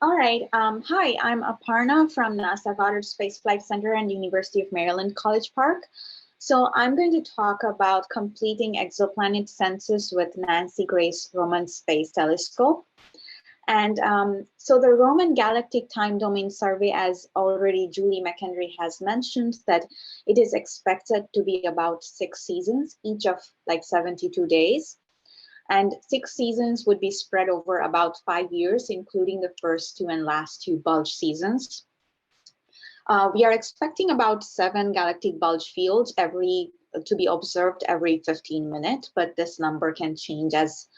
All right. Hi, I'm Aparna from NASA Goddard Space Flight Center and University of Maryland College Park. So I'm going to talk about completing exoplanet census with Nancy Grace Roman Space Telescope. And so the Roman Galactic Time Domain Survey, as already Julie McHenry has mentioned, that it is expected to be about 6 seasons, each of like 72 days. And 6 seasons would be spread over about 5 years, including the first 2 and last 2 bulge seasons. We are expecting about 7 galactic bulge fields to be observed every 15 minutes, but this number can change as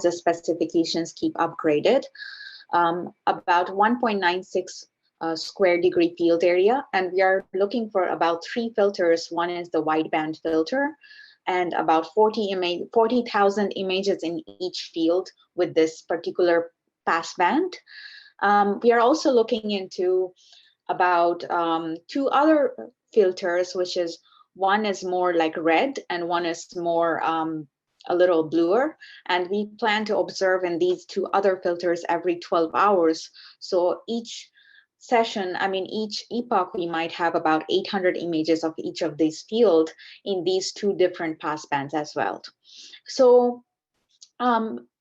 the specifications keep upgraded. About 1.96 square degree field area, and we are looking for about 3 filters. One is the wideband filter, and about 40,000 images in each field with this particular passband. We are also looking into about 2 other filters, which is one is more like red and one is more a little bluer, and we plan to observe in these 2 other filters every 12 hours. So each session, each epoch, we might have about 800 images of each of these fields in these 2 different passbands as well. So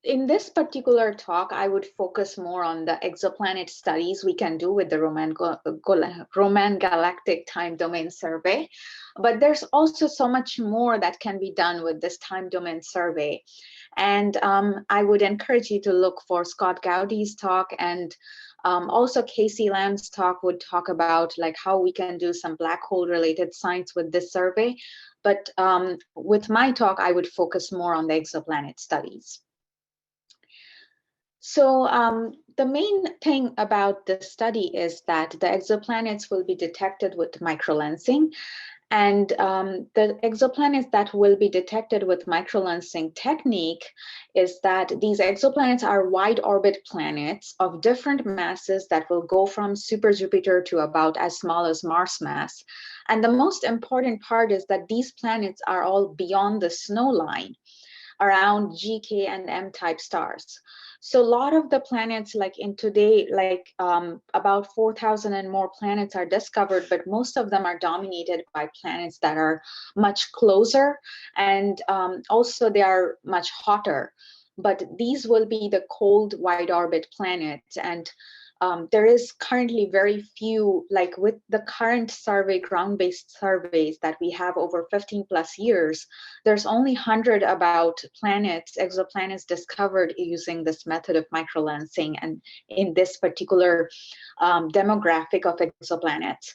in this particular talk, I would focus more on the exoplanet studies we can do with the Roman Galactic Time Domain Survey. But there's also so much more that can be done with this time domain survey. And I would encourage you to look for Scott Gowdy's talk, and also Casey Lamb's talk would talk about like how we can do some black hole related science with this survey. But with my talk, I would focus more on the exoplanet studies. So the main thing about this study is that the exoplanets will be detected with microlensing. And the exoplanets that will be detected with microlensing technique is that these exoplanets are wide orbit planets of different masses that will go from super Jupiter to about as small as Mars mass. And the most important part is that these planets are all beyond the snow line around GK and M type stars. So a lot of the planets, like in today, like about 4,000 and more planets are discovered, but most of them are dominated by planets that are much closer, and also they are much hotter. But these will be the cold wide orbit planets, and there is currently very few, like with the current survey, ground-based surveys that we have over 15 plus years, there's only 100 about planets, exoplanets discovered using this method of microlensing and in this particular demographic of exoplanets.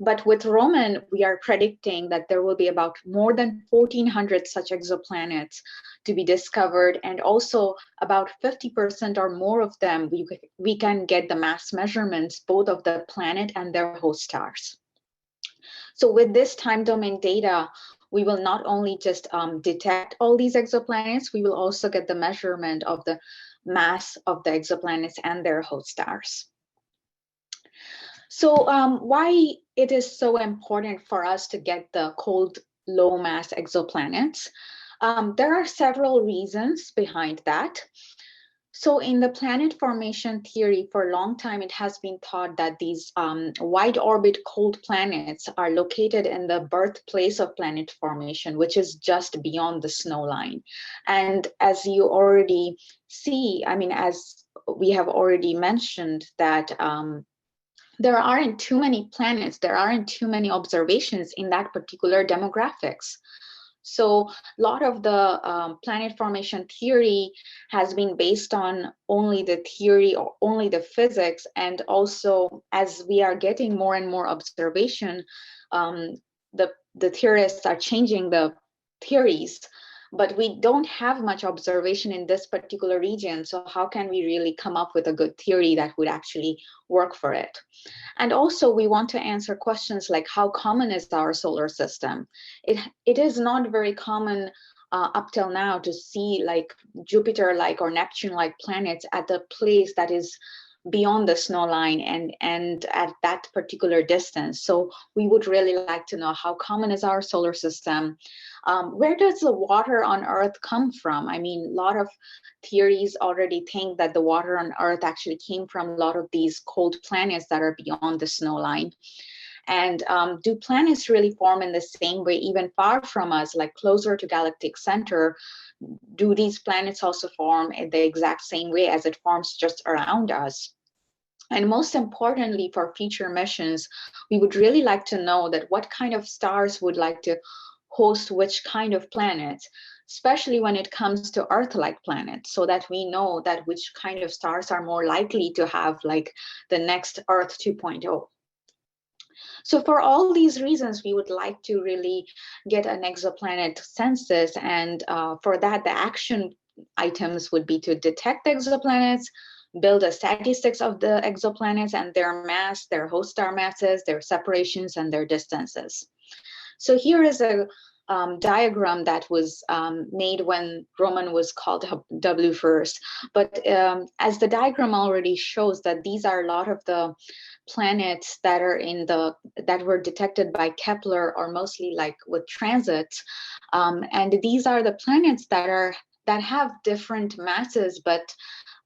But with Roman, we are predicting that there will be about more than 1,400 such exoplanets to be discovered, and also about 50% or more of them, we can get the mass measurements, both of the planet and their host stars. So with this time domain data, we will not only just detect all these exoplanets, we will also get the measurement of the mass of the exoplanets and their host stars. So why it is so important for us to get the cold, low mass exoplanets? There are several reasons behind that. So in the planet formation theory, for a long time, it has been thought that these wide orbit cold planets are located in the birthplace of planet formation, which is just beyond the snow line. And as you already see, as we have already mentioned, that there aren't too many planets, there aren't too many observations in that particular demographics. So a lot of the planet formation theory has been based on only the theory or only the physics, and also as we are getting more and more observation, the theorists are changing the theories, but we don't have much observation in this particular region. So how can we really come up with a good theory that would actually work for it? And also we want to answer questions like, how common is our solar system? It is not very common up till now to see like Jupiter-like or Neptune-like planets at the place that is beyond the snow line and at that particular distance. So we would really like to know how common is our solar system. Where does the water on Earth come from? I mean, a lot of theories already think that the water on Earth actually came from a lot of these cold planets that are beyond the snow line. And do planets really form in the same way, even far from us, like closer to galactic center? Do these planets also form in the exact same way as it forms just around us? And most importantly, for future missions, we would really like to know that what kind of stars would like to host which kind of planets, especially when it comes to Earth-like planets, so that we know that which kind of stars are more likely to have like the next Earth 2.0. So for all these reasons, we would like to really get an exoplanet census. And for that, the action items would be to detect the exoplanets, build a statistics of the exoplanets and their mass, their host star masses, their separations, and their distances. So here is a diagram that was made when Roman was called W first. But as the diagram already shows, that these are a lot of the planets that are that were detected by Kepler, or mostly like with transits. And these are the planets that have different masses, but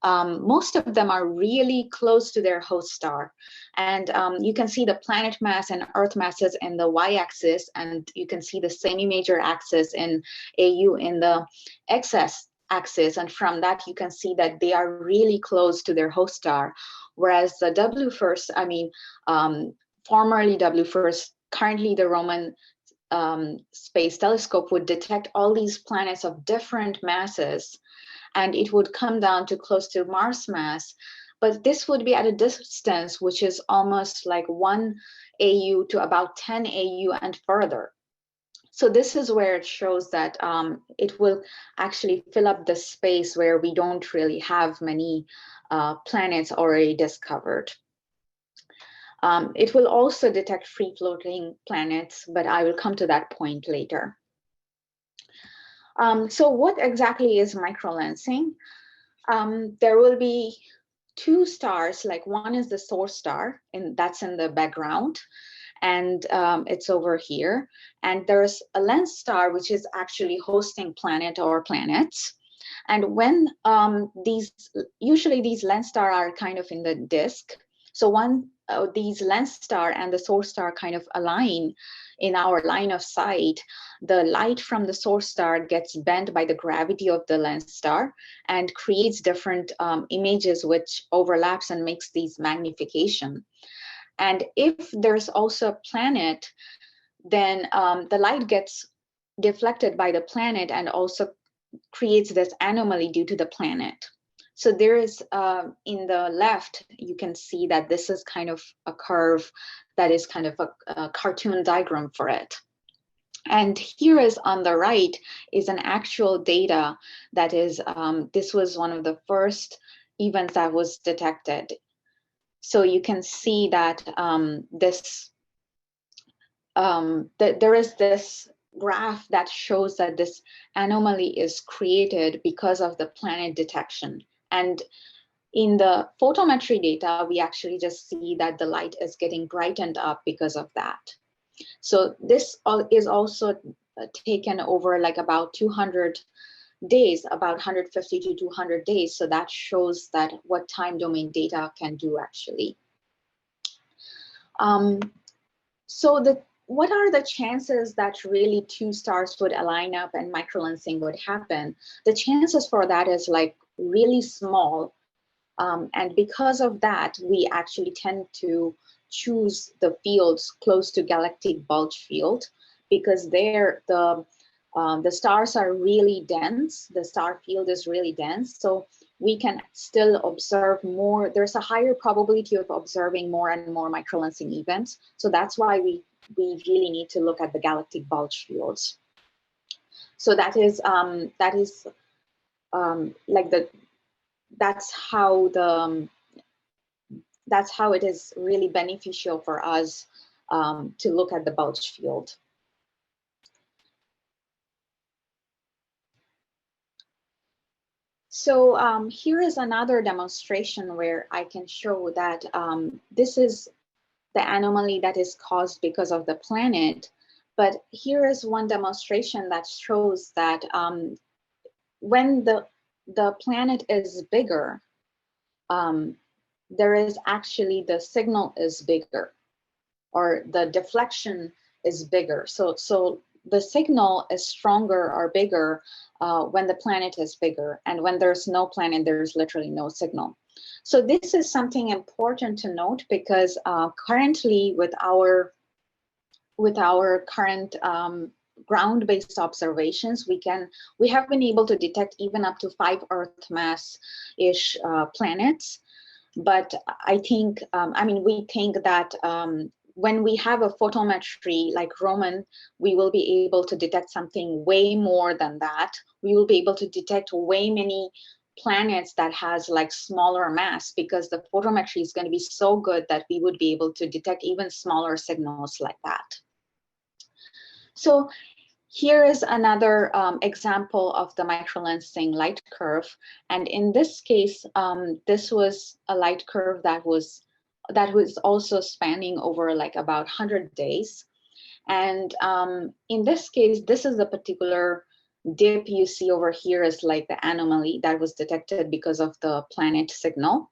most of them are really close to their host star. And you can see the planet mass and Earth masses in the y-axis, and you can see the semi-major axis in AU in the x-axis. And from that, you can see that they are really close to their host star. Whereas the W first, I mean, formerly W first, currently the Roman Space Telescope would detect all these planets of different masses, and it would come down to close to Mars mass. But this would be at a distance which is almost like 1 AU to about 10 AU and further. So this is where it shows that it will actually fill up the space where we don't really have many planets already discovered. It will also detect free-floating planets, but I will come to that point later. So what exactly is microlensing? There will be two stars, like one is the source star, and that's in the background, and it's over here. And there's a lens star, which is actually hosting planet or planets. And when usually these lens star are kind of in the disk. So when these lens star and the source star kind of align in our line of sight, the light from the source star gets bent by the gravity of the lens star and creates different images which overlaps and makes these magnification. And if there's also a planet, then the light gets deflected by the planet and also creates this anomaly due to the planet. So there is, in the left, you can see that this is kind of a curve that is kind of a cartoon diagram for it. And here is on the right is an actual data that is, this was one of the first events that was detected. So you can see that there is this graph that shows that this anomaly is created because of the planet detection. And in the photometry data, we actually just see that the light is getting brightened up because of that. So this is also taken over like about 200 days, about 150 to 200 days. So that shows that what time domain data can do actually. So what are the chances that really two stars would align up and microlensing would happen? The chances for that is like really small. And because of that, we actually tend to choose the fields close to galactic bulge field, because there the stars are really dense. The star field is really dense, so we can still observe more. There's a higher probability of observing more and more microlensing events. So that's why we really need to look at the galactic bulge fields. So that's how it is really beneficial for us to look at the bulge field. So here is another demonstration where I can show that this is the anomaly that is caused because of the planet. But here is one demonstration that shows that when the planet is bigger, there is actually the signal is bigger, or the deflection is bigger. So the signal is stronger or bigger when the planet is bigger, and when there's no planet, there's literally no signal. So this is something important to note, because currently with our current ground-based observations, we have been able to detect even up to 5 Earth mass-ish planets. But I think, we think that when we have a photometry like Roman, we will be able to detect something way more than that. We will be able to detect way many planets that has like smaller mass, because the photometry is going to be so good that we would be able to detect even smaller signals like that. So here is another example of the microlensing light curve. And in this case, this was a light curve that was also spanning over like about 100 days. And in this case, this is the particular dip you see over here is like the anomaly that was detected because of the planet signal.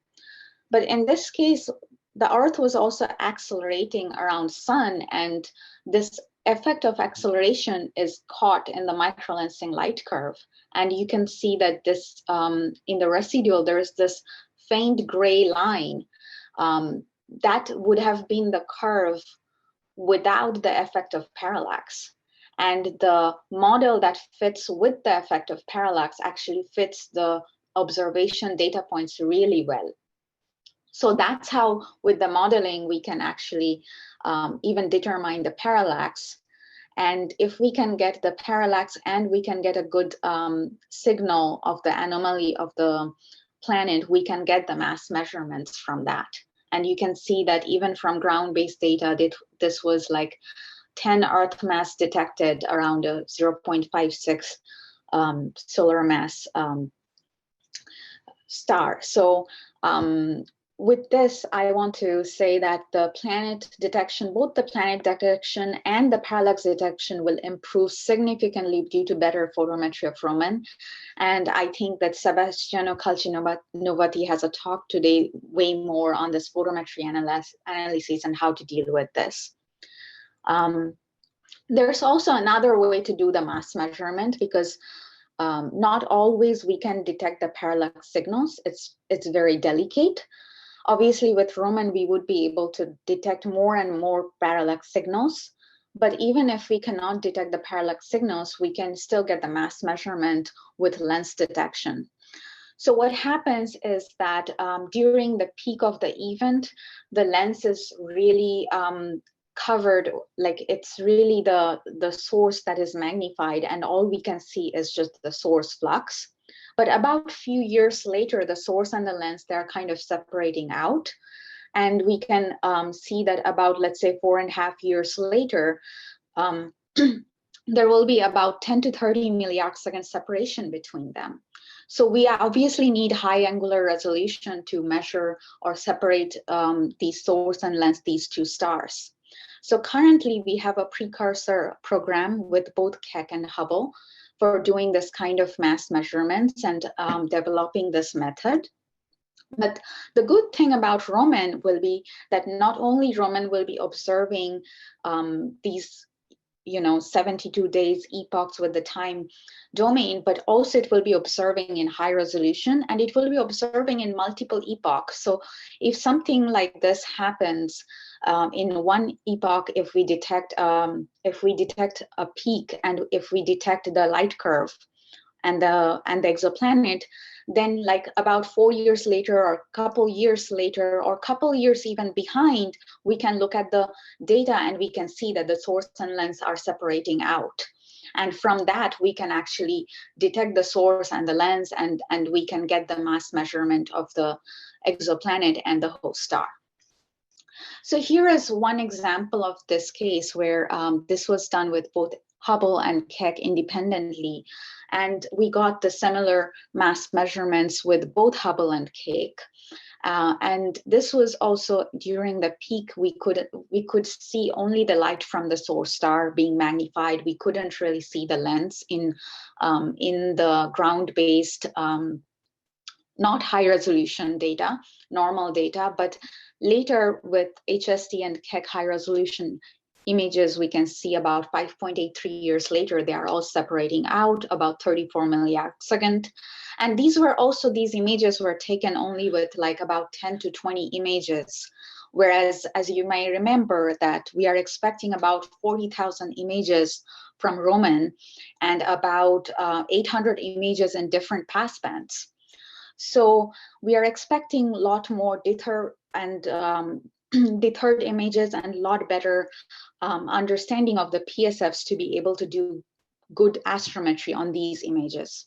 But in this case, the Earth was also accelerating around Sun, and this effect of acceleration is caught in the microlensing light curve. And you can see that this in the residual, there is this faint gray line that would have been the curve without the effect of parallax. And the model that fits with the effect of parallax actually fits the observation data points really well. So that's how, with the modeling, we can actually even determine the parallax. And if we can get the parallax and we can get a good signal of the anomaly of the planet, we can get the mass measurements from that. And you can see that even from ground-based data, this was like 10 Earth mass detected around a 0.56 solar mass star. So with this, I want to say that the planet detection, both the planet detection and the parallax detection, will improve significantly due to better photometry of Roman. And I think that Sebastiano Calcinovati has a talk today way more on this photometry analysis and how to deal with this. There's also another way to do the mass measurement, because not always we can detect the parallax signals. It's very delicate. Obviously, with Roman, we would be able to detect more and more parallax signals. But even if we cannot detect the parallax signals, we can still get the mass measurement with lens detection. So what happens is that during the peak of the event, the lens is really covered, like it's really the source that is magnified, and all we can see is just the source flux. But about a few years later, the source and the lens, they're kind of separating out. And we can see that about, let's say, 4.5 years later, there will be about 10 to 30 milliarcsecond separation between them. So we obviously need high angular resolution to measure or separate these source and lens, these two stars. So currently we have a precursor program with both Keck and Hubble for doing this kind of mass measurements and developing this method. But the good thing about Roman will be that not only Roman will be observing these 72 days epochs with the time domain, but also it will be observing in high resolution, and it will be observing in multiple epochs. So if something like this happens in one epoch, if we detect a peak, and if we detect the light curve and the exoplanet, then like about 4 years later, or a couple years later, or a couple years even behind, we can look at the data and we can see that the source and lens are separating out. And from that, we can actually detect the source and the lens, and we can get the mass measurement of the exoplanet and the host star. So here is one example of this case where this was done with both Hubble and Keck independently. And we got the similar mass measurements with both Hubble and Keck. And this was also during the peak. We could see only the light from the source star being magnified. We couldn't really see the lens in the ground-based, not high resolution data, normal data. But later with HST and Keck high resolution images, we can see about 5.83 years later, they are all separating out about 34 milliarcsecond. And these images were taken only with like about 10 to 20 images. Whereas, as you may remember, that we are expecting about 40,000 images from Roman and about 800 images in different passbands. So we are expecting a lot more deterred images and a lot better understanding of the PSFs to be able to do good astrometry on these images.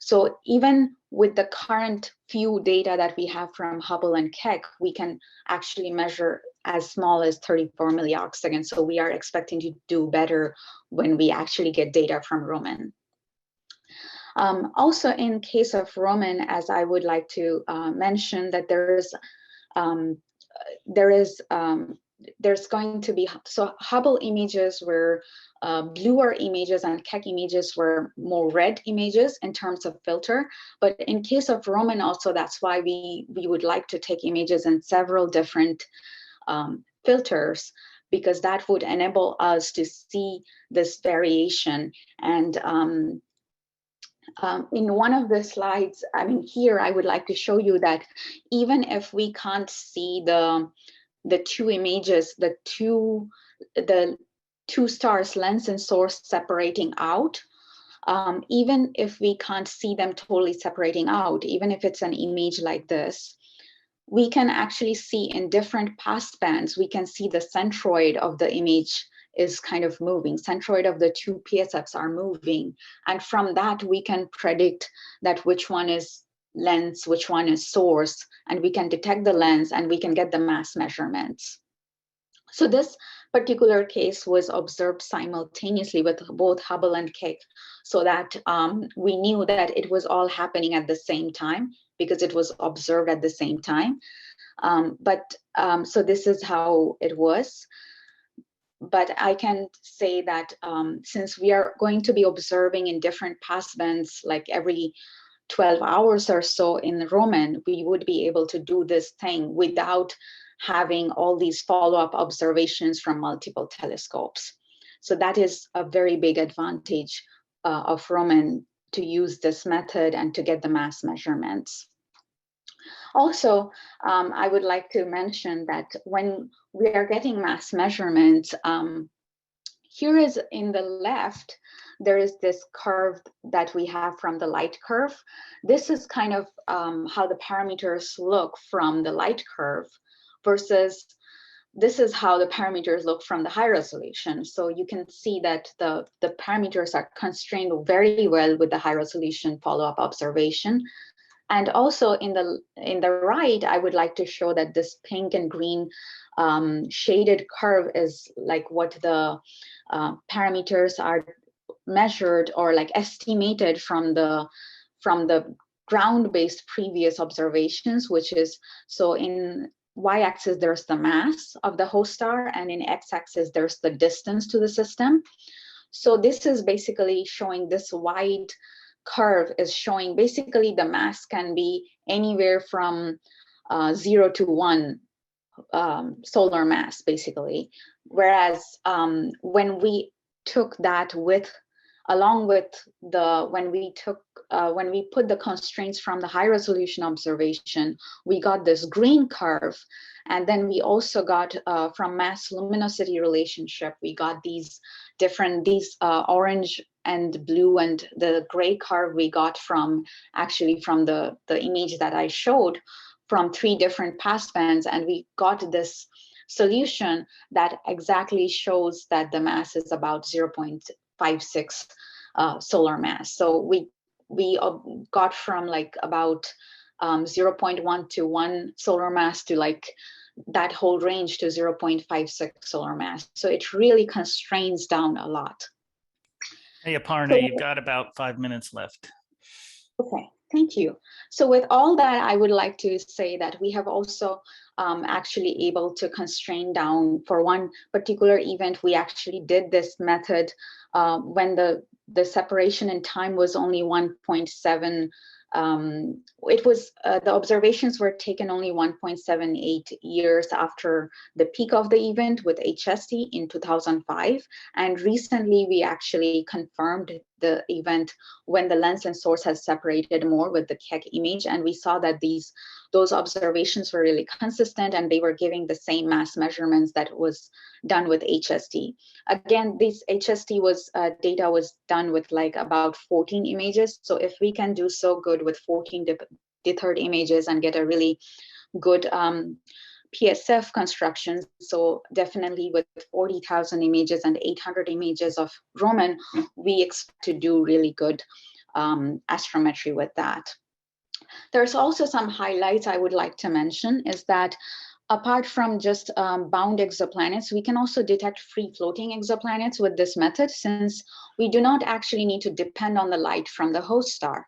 So even with the current few data that we have from Hubble and Keck, we can actually measure as small as 34 milliarcseconds. So we are expecting to do better when we actually get data from Roman. Also, in case of Roman, as I would like to mention that there's going to be, so Hubble images were bluer images and Keck images were more red images in terms of filter. But in case of Roman also, that's why we would like to take images in several different filters, because that would enable us to see this variation. And in one of the slides, I mean, here I would like to show you that even if we can't see the two images, the two stars, lens and source, separating out, even if we can't see them totally separating out, even if it's an image like this, we can actually see in different passbands, we can see the centroid of the image is kind of moving. Centroid of the two PSFs are moving. And from that, we can predict that which one is lens, which one is source, and we can detect the lens and we can get the mass measurements. So this particular case was observed simultaneously with both Hubble and Keck, so that we knew that it was all happening at the same time because it was observed at the same time. So this is how it was. But I can say that since we are going to be observing in different passbands, like every 12 hours or so in Roman, we would be able to do this thing without having all these follow-up observations from multiple telescopes. So that is a very big advantage of Roman, to use this method and to get the mass measurements. Also, I would like to mention that when we are getting mass measurements, here is in the left, there is this curve that we have from the light curve. This is kind of how the parameters look from the light curve versus this is how the parameters look from the high resolution. So you can see that the parameters are constrained very well with the high resolution follow-up observation. And also in the right, I would like to show that this pink and green shaded curve is like what the parameters are measured or like estimated from the ground-based previous observations, which is, so in y-axis there's the mass of the host star, and in x-axis there's the distance to the system. So this is basically showing, this wide curve is showing basically the mass can be anywhere from 0 to 1 solar mass, basically. Whereas when we took that along with when we put the constraints from the high resolution observation, we got this green curve. And then we also got from mass luminosity relationship, we got these orange and blue and the gray curve we got from the image that I showed from 3 different passbands. And we got this solution that exactly shows that the mass is about 0.56 solar mass. So we got from like about 0.1 to 1 solar mass to like that whole range to 0.56 solar mass. So it really constrains down a lot. Hey, Aparna, So, you've got about 5 minutes left. okay, thank you. So with all that, I would like to say that we have also actually able to constrain down for one particular event. We actually did this method when the separation in time was only 1.7. It was the observations were taken only 1.78 years after the peak of the event with HST in 2005. And recently we actually confirmed the event when the lens and source has separated more with the Keck image, and we saw that those observations were really consistent and they were giving the same mass measurements that was done with HST. Again, this HST was data was done with like about 14 images. So if we can do so good with 14 deterred images and get a really good PSF constructions, so definitely with 40,000 images and 800 images of Roman, we expect to do really good astrometry with that. There's also some highlights I would like to mention is that apart from just bound exoplanets, we can also detect free-floating exoplanets with this method, since we do not actually need to depend on the light from the host star.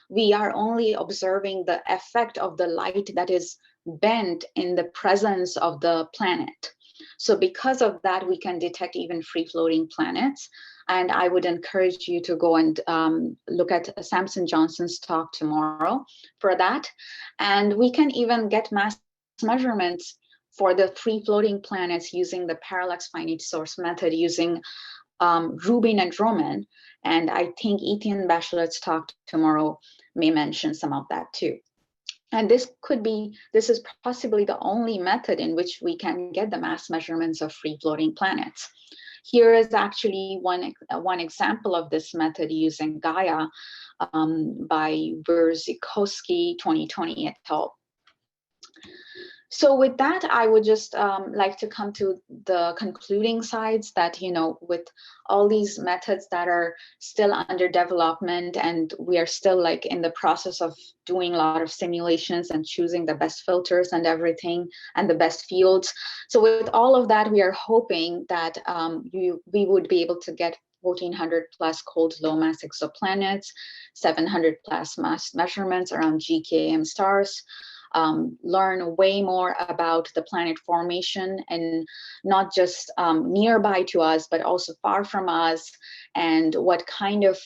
We are only observing the effect of the light that is bent in the presence of the planet. So because of that, we can detect even free-floating planets. And I would encourage you to go and look at Samson Johnson's talk tomorrow for that. And we can even get mass measurements for the free-floating planets using the parallax finite source method using Rubin and Roman. And I think Etienne Bachelet's talk tomorrow may mention some of that too. And this is possibly the only method in which we can get the mass measurements of free-floating planets. Here is actually one example of this method using Gaia by Verzikowski 2020 et al. So with that, I would just like to come to the concluding sides that, with all these methods that are still under development and we are still like in the process of doing a lot of simulations and choosing the best filters and everything and the best fields. So with all of that, we are hoping that we would be able to get 1,400 plus cold low mass exoplanets, 700 plus mass measurements around GKM stars, learn way more about the planet formation and not just nearby to us, but also far from us, and what kind of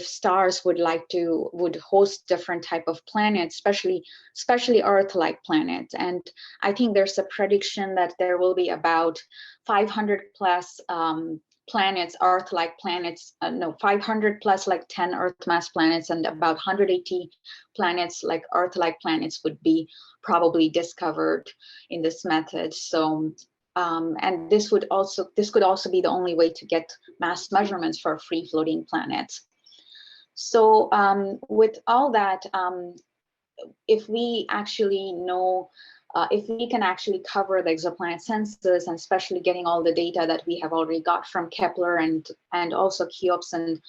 stars would host different type of planets, especially Earth-like planets. And I think there's a prediction that there will be about 500 plus planets, Earth-like planets, 500 plus like 10 Earth mass planets, and about 180 planets like Earth-like planets would be probably discovered in this method. So, and this could also be the only way to get mass measurements for free-floating planets. So, with all that, if we actually know. If we can actually cover the exoplanet census, and especially getting all the data that we have already got from Kepler and also Cheops and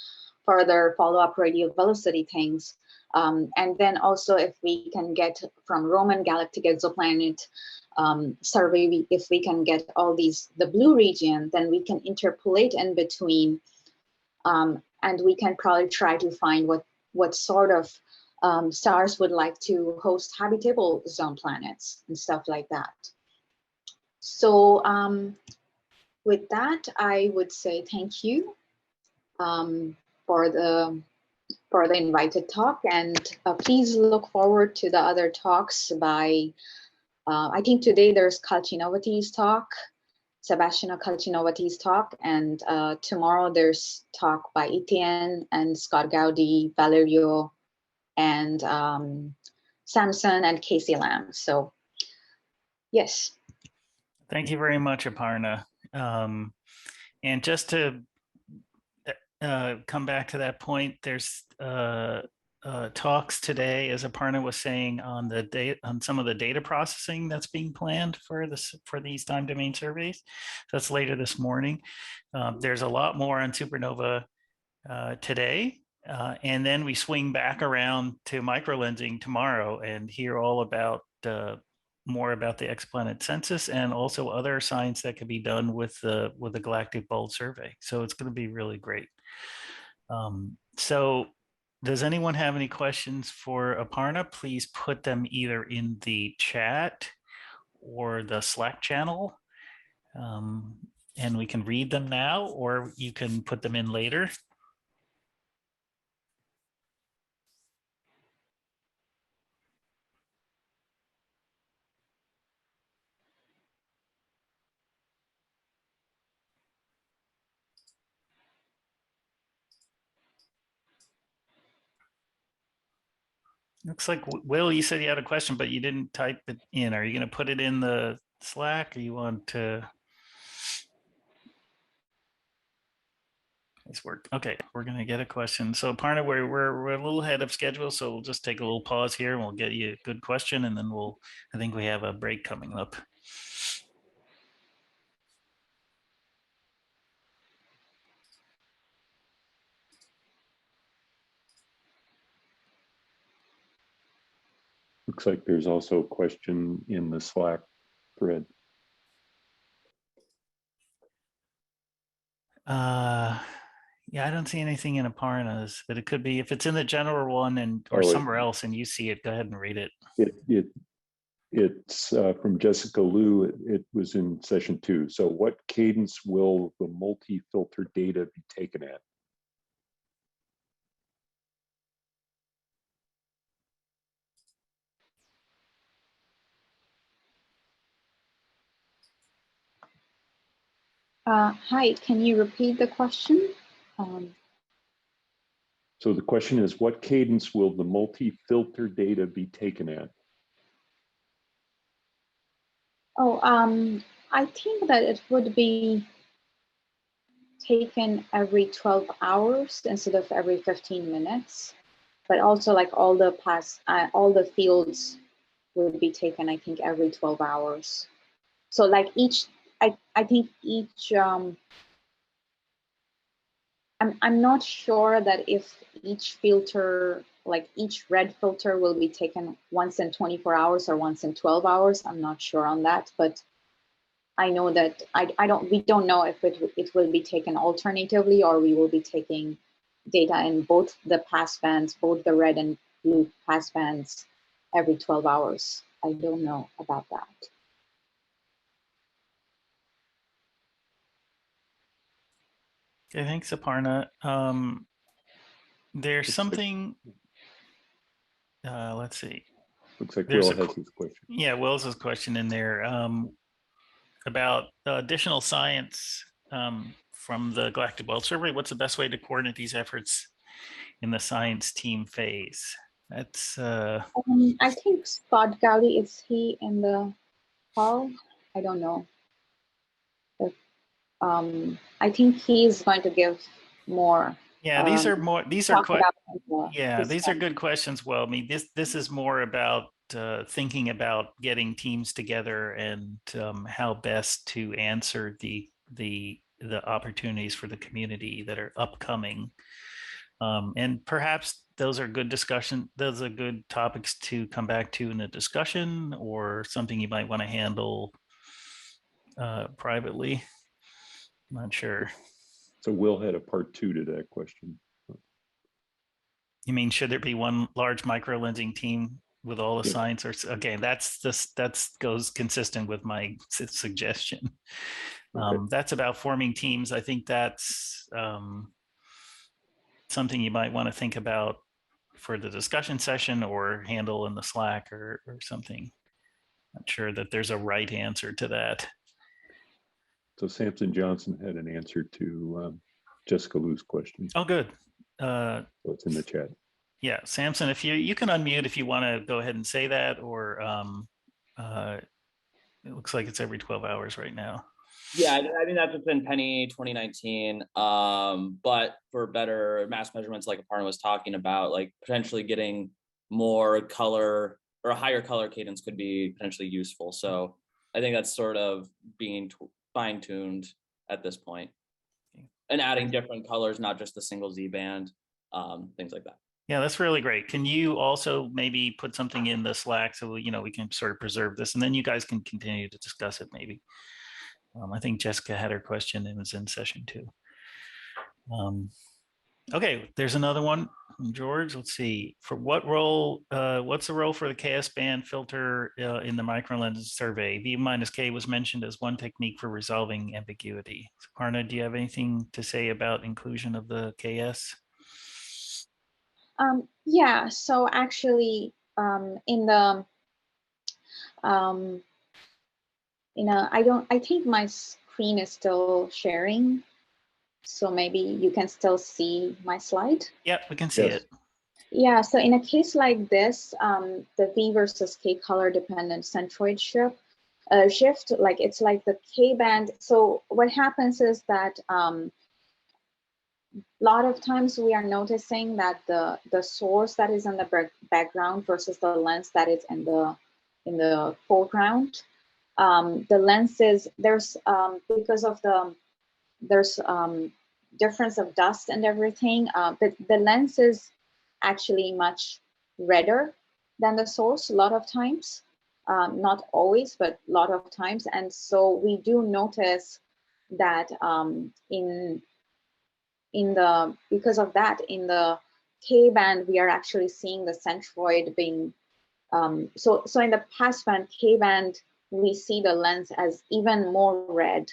further follow-up radial velocity things, and then also if we can get from Roman galactic exoplanet survey, if we can get all the blue region, then we can interpolate in between, and we can probably try to find what sort of stars would like to host habitable zone planets and stuff like that. So with that, I would say thank you for the invited talk, and please look forward to the other talks by, I think today there's Kalchinovati's talk, Sebastiano Kalchinovati's talk, and tomorrow there's talk by Etienne and Scott Gowdy, Valerio, and Samson and Casey Lamb. So, yes. Thank you very much, Aparna. And just to come back to that point, there's talks today, as Aparna was saying, on some of the data processing that's being planned for these time domain surveys. So that's later this morning. There's a lot more on supernova today. And then we swing back around to microlensing tomorrow and hear all about more about the exoplanet census and also other science that could be done with the Galactic Bulge survey. So it's going to be really great. So does anyone have any questions for Aparna? Please put them either in the chat or the Slack channel. And we can read them now, or you can put them in later. Looks like Will, you said you had a question, but you didn't type it in. Are you going to put it in the Slack, or you want to? Nice work. Okay, we're going to get a question. So Aparna, we're a little ahead of schedule, so we'll just take a little pause here and we'll get you a good question, and then I think we have a break coming up. Looks like there's also a question in the Slack thread. Yeah, I don't see anything in Aparna's, but it could be if it's in the general one or somewhere else and you see it, go ahead and read it. It's from Jessica Liu. It was in session 2. So what cadence will the multi-filter data be taken at? Hi, can you repeat the question? So the question is, what cadence will the multi-filter data be taken at? Oh, I think that it would be taken every 12 hours instead of every 15 minutes. But also like all the fields would be taken, I think, every 12 hours. So like I think each, I'm not sure that if each filter, like each red filter will be taken once in 24 hours or once in 12 hours. I'm not sure on that, but I know that we don't know if it will be taken alternatively or we will be taking data in both the pass bands, both the red and blue pass bands every 12 hours. I don't know about that. Okay, thanks, Aparna. There's something, let's see. Looks like Will has his question. Yeah, Will's his question in there about additional science from the Galactic Bulge survey. What's the best way to coordinate these efforts in the science team phase? That's I think Scott Gowdy, is he in the call? I don't know. If, I think he's going to give more. Yeah, these are good questions. Well, I mean, this is more about thinking about getting teams together and how best to answer the opportunities for the community that are upcoming. And perhaps those are good discussion. Those are good topics to come back to in a discussion, or something you might want to handle privately. I'm not sure. So Will had a part 2 to that question. You mean, should there be one large microlensing team with all the science? Or okay, that goes consistent with my suggestion. Okay. That's about forming teams. I think that's something you might want to think about for the discussion session or handle in the Slack or something. Not sure that there's a right answer to that. So Samson Johnson had an answer to Jessica Liu's question. Oh, good. So it's in the chat. Yeah, Samson, if you can unmute if you want to go ahead and say that, or it looks like it's every 12 hours right now. Yeah, I think that's what's in Penny 2019. But for better mass measurements, like Aparna was talking about, like potentially getting more color or a higher color cadence could be potentially useful. So I think that's sort of being fine-tuned at this point, and adding different colors, not just the single Z band, things like that. Yeah, that's really great. Can you also maybe put something in the Slack so we can sort of preserve this, and then you guys can continue to discuss it maybe. I think Jessica had her question. It was in session 2. Okay, there's another one from George. Let's see. For what role? What's the role for the KS band filter in the microlens survey? V minus K was mentioned as one technique for resolving ambiguity. So, Aparna, do you have anything to say about inclusion of the KS? Yeah. So actually, in the I think my screen is still sharing. So maybe you can still see my slide. Yep, we can see it. Yeah, so in a case like this, the V versus K color dependent centroid shift, like it's like the K band. So what happens is that a lot of times we are noticing that the source that is in the background versus the lens that is in the foreground, the lenses there's because of there's difference of dust and everything, but the lens is actually much redder than the source a lot of times, not always, but a lot of times. And so we do notice that because of that, in the K band, we are actually seeing the centroid being, so in the passband K band, we see the lens as even more red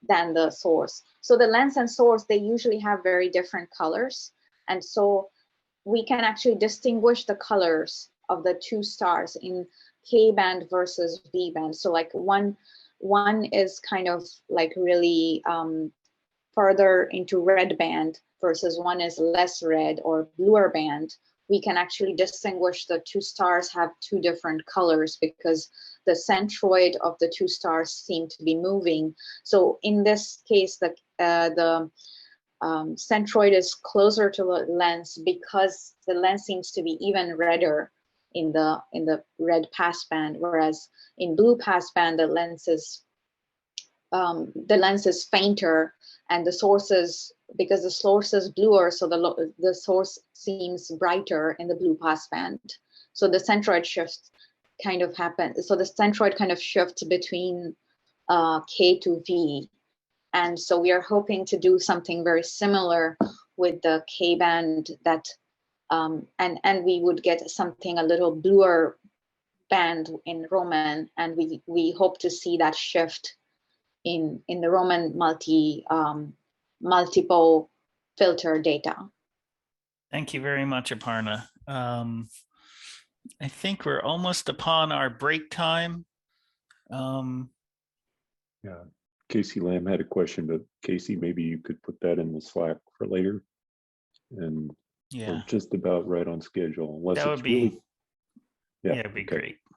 than the source. So the lens and source, they usually have very different colors. And so we can actually distinguish the colors of the two stars in K band versus V band. So like one is kind of like really further into red band versus one is less red or bluer band. We can actually distinguish the two stars have two different colors because the centroid of the two stars seem to be moving. So in this case, the centroid is closer to the lens because the lens seems to be even redder in the red passband, whereas in blue passband the lens is fainter, and the source is, because the source is bluer, so the source seems brighter in the blue passband. So the centroid shift kind of happens. So the centroid kind of shifts between K to V. And so we are hoping to do something very similar with the K band that, and we would get something a little bluer band in Roman, and we hope to see that shift in the Roman multiple filter data. Thank you very much, Aparna. I think we're almost upon our break time. Yeah, Casey Lamb had a question, but Casey, maybe you could put that in the Slack for later. And yeah, we're just about right on schedule. Unless that would it's be really, yeah, it'd be great.